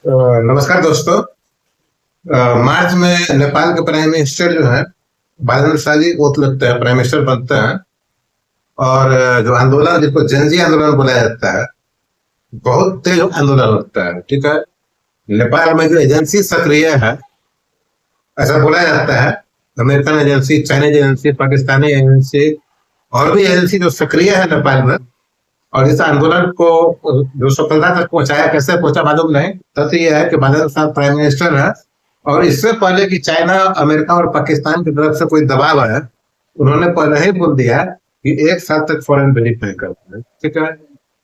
नमस्कार दोस्तों। मार्च में नेपाल के प्राइम मिनिस्टर जो है बादल शाह वो तो लगता है प्राइम मिनिस्टर बनते हैं। और जो आंदोलन जिसको जनजी आंदोलन बोला जाता है, बहुत तेज आंदोलन होता है। ठीक है। नेपाल में जो एजेंसी सक्रिय है, ऐसा बोला जाता है, American agency, Chinese agency, Pakistani agency और भी एजेंसी जो सक्रिय है नेपाल में, और इस आंदोलन को जो सफलता तक पहुंचाया, कैसे पहुंचा मालूम नहीं। तथ्य यह है कि बादल शाह प्राइम मिनिस्टर है, और इससे पहले कि चाइना, अमेरिका और पाकिस्तान की तरफ से कोई दबाव है, उन्होंने पहले ही बोल दिया कि एक साल तक फॉरेन विजिट नहीं करते। ठीक है।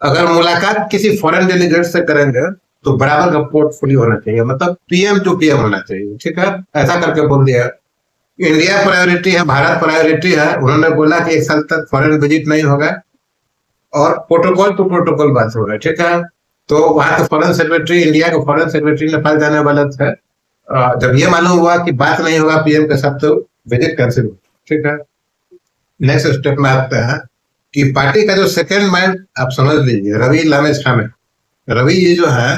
अगर मुलाकात किसी फॉरेन डेलीगेट से करेंगे तो बराबर का पोर्टफोलियो होना चाहिए, मतलब पीएम टू पीएम होना चाहिए। ठीक है। ऐसा करके बोल दिया। इंडिया प्रायोरिटी है, भारत प्रायोरिटी है। उन्होंने बोला कि एक साल तक फॉरेन विजिट नहीं होगा और प्रोटोकॉल टू प्रोटोकॉल बात हो रहा है। ठीक है। तो वहां के फॉरेन सेक्रेटरी, इंडिया के फॉरेन सेक्रेटरी नेपाल जाने वाला था। जब ये मालूम हुआ कि बात नहीं होगा पीएम के साथ, तो विजिट कैंसिल हुआ। ठीक है। नेक्स्ट स्टेप में आते हैं कि पार्टी का जो सेकंड मैन, आप समझ लीजिए, रवि लामेछामे। रवि ये जो है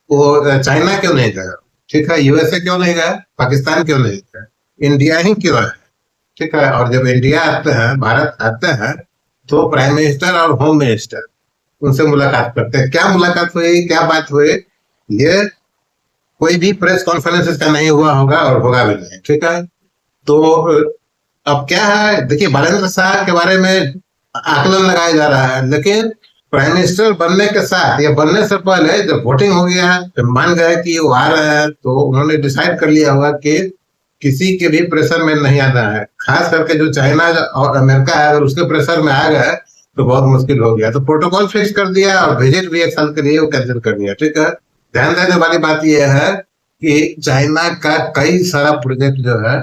वो चाइना क्यों नहीं गया? ठीक है। यूएसए क्यों नहीं गया? पाकिस्तान क्यों नहीं गया? इंडिया ही क्यों है? ठीक है। और जब इंडिया आते हैं, भारत आते हैं, तो प्राइम मिनिस्टर और होम मिनिस्टर उनसे मुलाकात करते हैं। क्या मुलाकात हुई, क्या बात हुई, ये कोई भी प्रेस कॉन्फ्रेंस इसका नहीं हुआ होगा और होगा भी नहीं। ठीक है। तो अब क्या है, देखिए, बालेंद्र शाह के बारे में आकलन लगाया जा रहा है, लेकिन प्राइम मिनिस्टर बनने के साथ या बनने से पहले जब वोटिंग हो गया, जब मान गए कि वो आ रहे हैं, तो उन्होंने डिसाइड कर लिया होगा कि किसी के भी प्रेशर में नहीं आना है। खास करके जो चाइना और अमेरिका है, अगर उसके प्रेशर में आ गए तो बहुत मुश्किल हो गया। तो प्रोटोकॉल फिक्स कर दिया और विजिट भी एक साल के लिए वो कैंसिल कर दिया। ठीक है। ध्यान देने वाली बात यह है कि चाइना का कई सारा प्रोजेक्ट जो है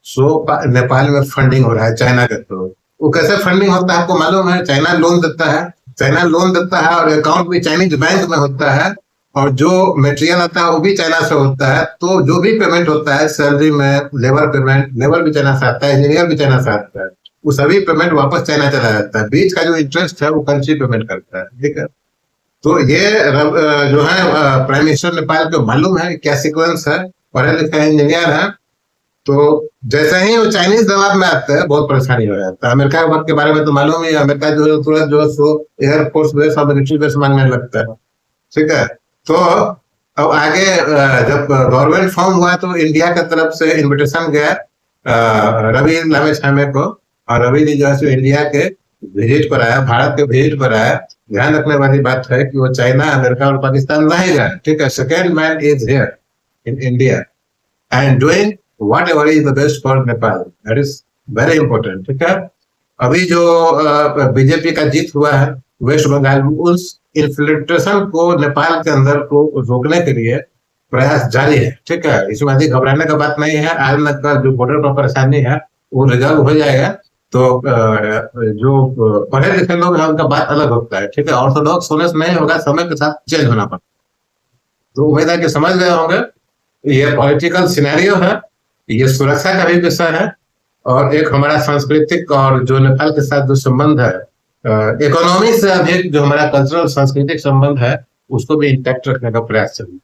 सो नेपाल में फंडिंग हो रहा है चाइना के थ्रू। वो कैसे फंडिंग होता है आपको मालूम है? चाइना लोन देता है, चाइना लोन देता है, और अकाउंट भी चाइनीज बैंक में होता है, और जो मटेरियल आता है वो भी चाइना से होता है। तो जो भी पेमेंट होता है, सैलरी में, लेबर पेमेंट, लेबर भी चाइना से आता है, इंजीनियर भी चाइना से आता है, वो सभी पेमेंट वापस चाइना चला जाता है। बीच का जो इंटरेस्ट है वो कंट्री पेमेंट करता है। ठीक है। तो ये जो है प्राइम मिनिस्टर नेपाल को मालूम है क्या सीक्वेंस है, पढ़े लिखे इंजीनियर है। तो जैसे ही वो चाइनीज दबाव में आते हैं, बहुत परेशानी हो जाता है। अमेरिका के बारे में तो मालूम ही है, अमेरिका जो है तुरंत जो है सो एयरफोर्स बेस और मिलिट्री बेस मांगने लगता है। ठीक है। तो अब आगे जब गवर्नमेंट फॉर्म हुआ तो इंडिया की तरफ से इनविटेशन गया रवि लामेछामे को, और रवि जी जो है इंडिया के विजिट पर आया, भारत के विजिट पर आया। ध्यान रखने वाली बात है कि वो चाइना, अमेरिका और पाकिस्तान नहीं गए। ठीक है। Second man is here in India and doing whatever is the best for Nepal. That is very important. ठीक है। अभी जो बीजेपी का जीत हुआ है वेस्ट बंगाल में, उस इन्फिल्ट्रेशन को नेपाल के अंदर को रोकने के लिए प्रयास जारी है। ठीक है। इसमें अधिक घबराने का बात नहीं है। आज का जो बॉर्डर पर परेशानी है वो रिजॉल्व हो जाएगा। तो जो पढ़े लिखे लोग हैं उनका बात अलग होता है। ठीक है। ऑर्थोडॉक्स होने से नहीं होगा, समय के साथ चेंज होना पड़ता। तो उम्मीद है कि समझ गए होंगे। ये पॉलिटिकल सिनेरियो है, ये सुरक्षा का भी विषय है, और एक हमारा सांस्कृतिक और जो नेपाल के साथ जो संबंध है, इकोनॉमी से अधिक जो हमारा कल्चरल सांस्कृतिक संबंध है, उसको भी इंटैक्ट रखने का प्रयास चल रहा है।